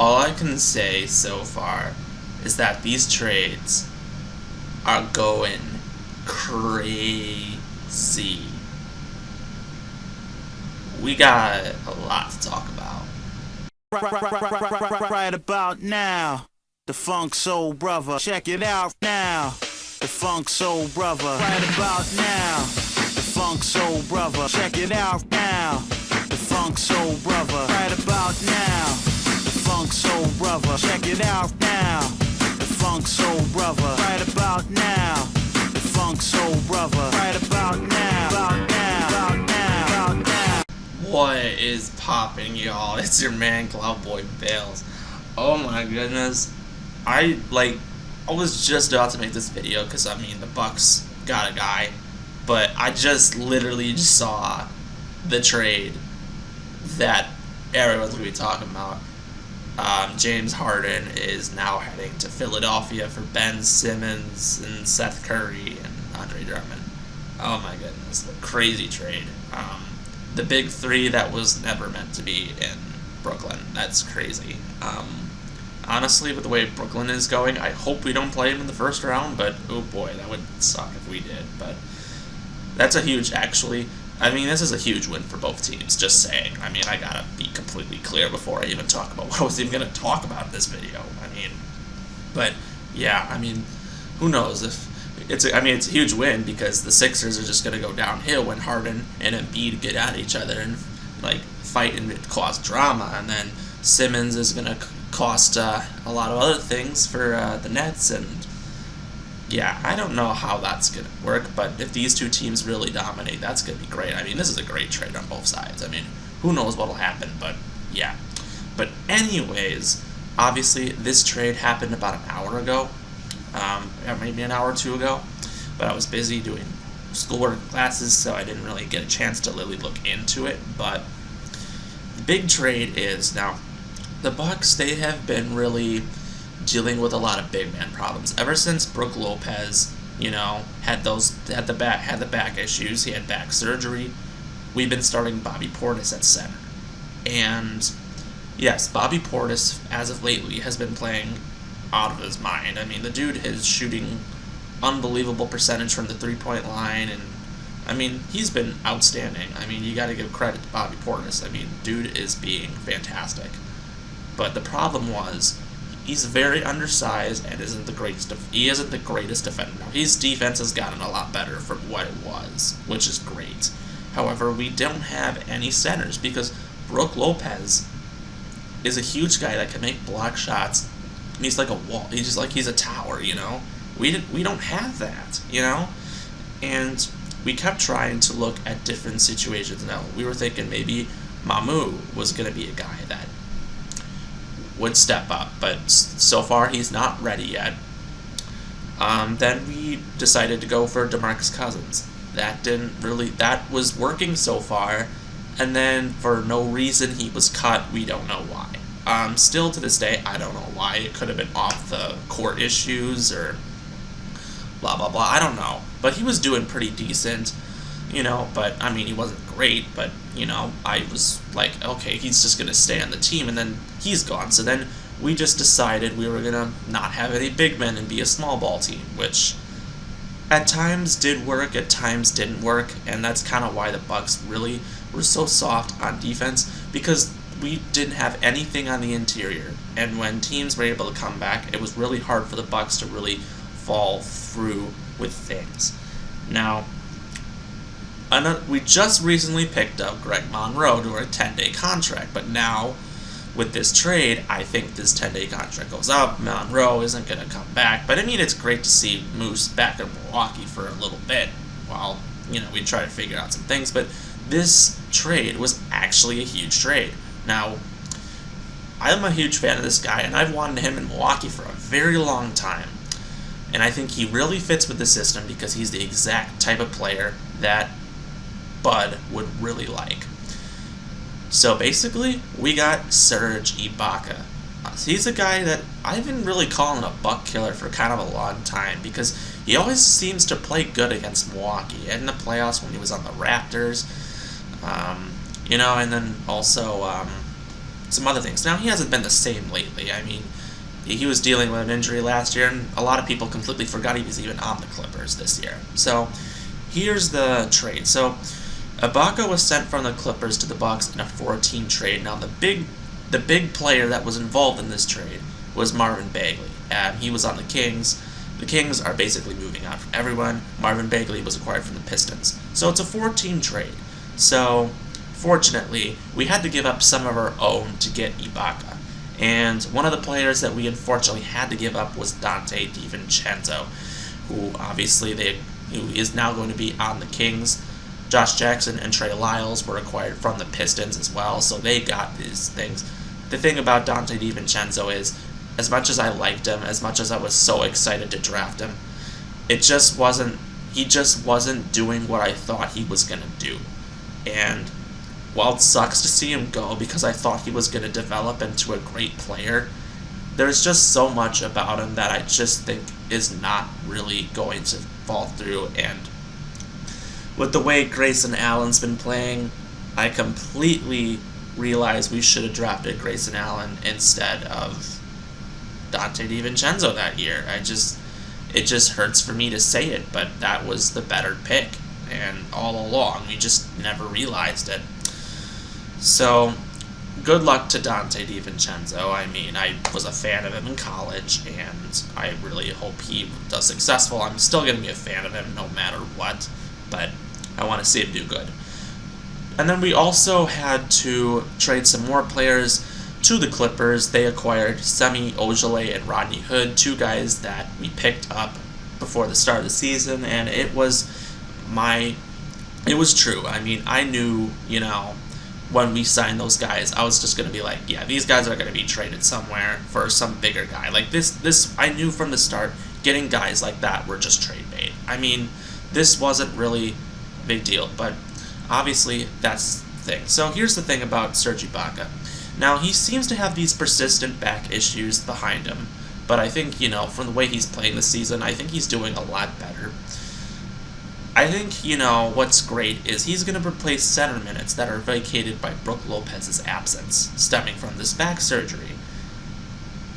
all I can say so far is that these trades are going crazy. We got a lot to talk about. Right about now, the Funk Soul Brother. Check it out now, the Funk Soul Brother. Right about now, the Funk Soul Brother. Check it out now, the Funk Soul Brother. Right about now, the Funk Soul Brother. Check it out now, the Funk Soul Brother. Right about now, the Funk Soul Brother. Right about now, about now, about now, about now. What is popping, y'all? It's your man Cloudboy Bales. Oh my goodness. I was just about to make this video because I mean the Bucks got a guy, but I just literally saw the trade that everyone's gonna be talking about. James Harden is now heading to Philadelphia for Ben Simmons and Seth Curry and Andre Drummond. Oh my goodness, crazy trade. The big three that was never meant to be in Brooklyn. That's crazy. Honestly, with the way Brooklyn is going, I hope we don't play them in the first round, but oh boy, that would suck if we did. But that's a huge, actually, I mean, this is a huge win for both teams, just saying. I mean, I gotta be completely clear before I even talk about what I was even gonna talk about in this video. I mean, but yeah, I mean, who knows if it's a huge win because the Sixers are just gonna go downhill when Harden and Embiid get at each other and fight and cause drama, and then Simmons is gonna cost a lot of other things for the Nets, and yeah, I don't know how that's gonna work, but if these two teams really dominate, that's gonna be great. I mean, this is a great trade on both sides. I mean, who knows what'll happen, but yeah. But anyways, obviously this trade happened about an hour ago, maybe an hour or two ago, but I was busy doing schoolwork classes, so I didn't really get a chance to really look into it. But the big trade is now the Bucks. They have been really dealing with a lot of big man problems ever since Brook Lopez, had the back issues. He had back surgery. We've been starting Bobby Portis at center, and yes, Bobby Portis as of lately has been playing out of his mind. I mean, the dude is shooting unbelievable percentage from the three-point line, and I mean, he's been outstanding. I mean, you got to give credit to Bobby Portis. I mean, dude is being fantastic. But the problem was, he's very undersized and isn't the greatest. He isn't the greatest defender. Now, his defense has gotten a lot better from what it was, which is great. However, we don't have any centers because Brook Lopez is a huge guy that can make block shots. And he's like a wall. He's a tower. We don't have that. And we kept trying to look at different situations. Now, we were thinking maybe Mamu was going to be a guy that would step up, but so far he's not ready yet. Then we decided to go for DeMarcus Cousins. That was working so far, and then for no reason he was cut. We don't know why. Still to this day, I don't know why. It could have been off the court issues or blah blah blah. I don't know, but he was doing pretty decent, but I mean, he wasn't great, but I was like, okay, he's just gonna stay on the team, and then he's gone. So then we just decided we were gonna not have any big men and be a small ball team, which at times did work, at times didn't work, and that's kind of why the Bucks really were so soft on defense, because we didn't have anything on the interior, and when teams were able to come back, it was really hard for the Bucks to really fall through with things. Now, we just recently picked up Greg Monroe to a 10-day contract, but now with this trade, I think this 10-day contract goes up. Monroe isn't going to come back, but I mean, it's great to see Moose back in Milwaukee for a little bit while, we try to figure out some things, but this trade was actually a huge trade. Now, I'm a huge fan of this guy, and I've wanted him in Milwaukee for a very long time, and I think he really fits with the system because he's the exact type of player that Bud would really like. So basically, we got Serge Ibaka. He's a guy that I've been really calling a buck killer for kind of a long time because he always seems to play good against Milwaukee. In the playoffs when he was on the Raptors, and then also some other things. Now, he hasn't been the same lately. I mean, he was dealing with an injury last year, and a lot of people completely forgot he was even on the Clippers this year. So, here's the trade. So, Ibaka was sent from the Clippers to the Bucks in a 4-team trade. Now, the big player that was involved in this trade was Marvin Bagley. He was on the Kings. The Kings are basically moving on from everyone. Marvin Bagley was acquired from the Pistons. So, it's a 4-team trade. So, fortunately, we had to give up some of our own to get Ibaka. And one of the players that we unfortunately had to give up was Dante DiVincenzo, who obviously who is now going to be on the Kings. Josh Jackson and Trey Lyles were acquired from the Pistons as well, so they got these things. The thing about Dante DiVincenzo is, as much as I liked him, as much as I was so excited to draft him, he just wasn't doing what I thought he was going to do. And while it sucks to see him go because I thought he was going to develop into a great player, there's just so much about him that I just think is not really going to fall through. And with the way Grayson Allen's been playing, I completely realize we should have drafted Grayson Allen instead of Dante DiVincenzo that year. It just hurts for me to say it, but that was the better pick. And all along, we just never realized it. So, good luck to Dante DiVincenzo. I mean, I was a fan of him in college, and I really hope he does successful. I'm still going to be a fan of him no matter what, but I want to see him do good. And then we also had to trade some more players to the Clippers. They acquired Semi Ojeleye and Rodney Hood, two guys that we picked up before the start of the season, and it was true. I mean, I knew, when we signed those guys, I was just going to be like, yeah, these guys are going to be traded somewhere for some bigger guy. Like, this I knew from the start, getting guys like that were just trade bait. I mean, this wasn't really a big deal, but obviously that's the thing. So here's the thing about Serge Ibaka. Now, he seems to have these persistent back issues behind him, but I think, from the way he's playing this season, I think he's doing a lot better. I think, what's great is he's going to replace center minutes that are vacated by Brook Lopez's absence, stemming from this back surgery.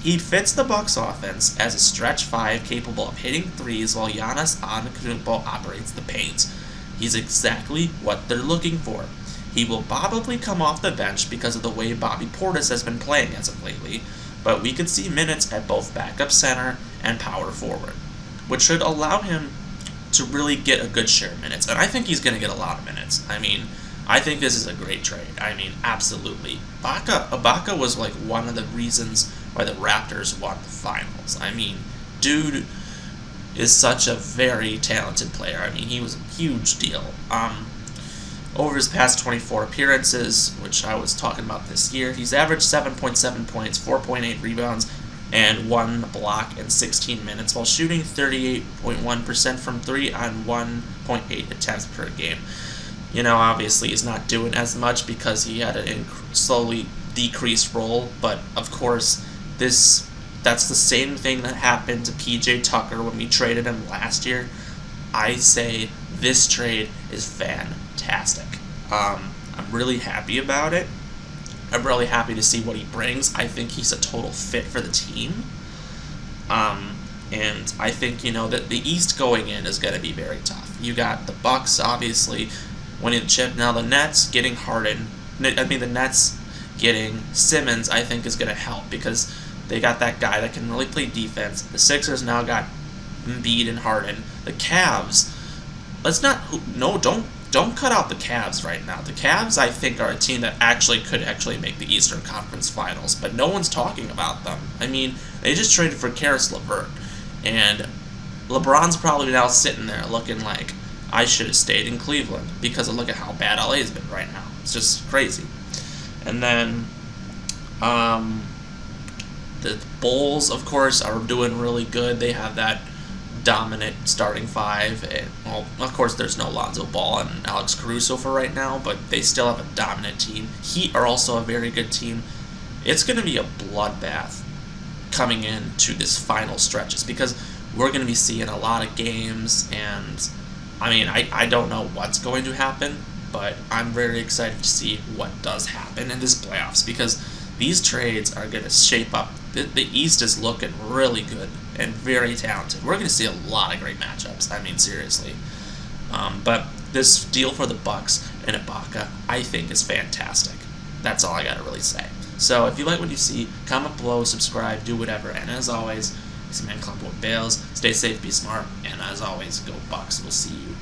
He fits the Bucks offense as a stretch 5 capable of hitting threes while Giannis Antetokounmpo operates the paint. He's exactly what they're looking for. He will probably come off the bench because of the way Bobby Portis has been playing as of lately, but we could see minutes at both backup center and power forward, which should allow him to really get a good share of minutes. And I think he's going to get a lot of minutes. I mean, I think this is a great trade. I mean, absolutely. Ibaka was like one of the reasons why the Raptors won the finals. I mean, dude is such a very talented player. I mean, he was a huge deal. Over his past 24 appearances, which I was talking about this year, he's averaged 7.7 points, 4.8 rebounds, and 1 block in 16 minutes, while shooting 38.1% from 3 on 1.8 attempts per game. Obviously he's not doing as much because he had a slowly decreased role, but of course that's the same thing that happened to PJ Tucker when we traded him last year. I say this trade is fantastic. I'm really happy about it. I'm really happy to see what he brings. I think he's a total fit for the team. And I think, that the East going in is going to be very tough. You got the Bucks, obviously, winning the chip. Now the Nets getting Harden. The Nets getting Simmons, I think, is going to help because they got that guy that can really play defense. The Sixers now got Embiid and Harden. The Cavs, don't cut out the Cavs right now. The Cavs, I think, are a team that could make the Eastern Conference Finals, but no one's talking about them. I mean, they just traded for Karis LeVert, and LeBron's probably now sitting there looking like, I should have stayed in Cleveland because look at how bad LA has been right now. It's just crazy. And then the Bulls, of course, are doing really good. They have that dominant starting 5. And, well, of course, there's no Lonzo Ball and Alex Caruso for right now, but they still have a dominant team. Heat are also a very good team. It's going to be a bloodbath coming into this final stretches because we're going to be seeing a lot of games, and I mean, I don't know what's going to happen, but I'm very excited to see what does happen in this playoffs because these trades are going to shape up. The East is looking really good and very talented. We're going to see a lot of great matchups. I mean, seriously. But this deal for the Bucks and Ibaka, I think, is fantastic. That's all I got to really say. So if you like what you see, comment below, subscribe, do whatever. And as always, it's your man Cloudboy Bales. Stay safe, be smart, and as always, go Bucks. We'll see you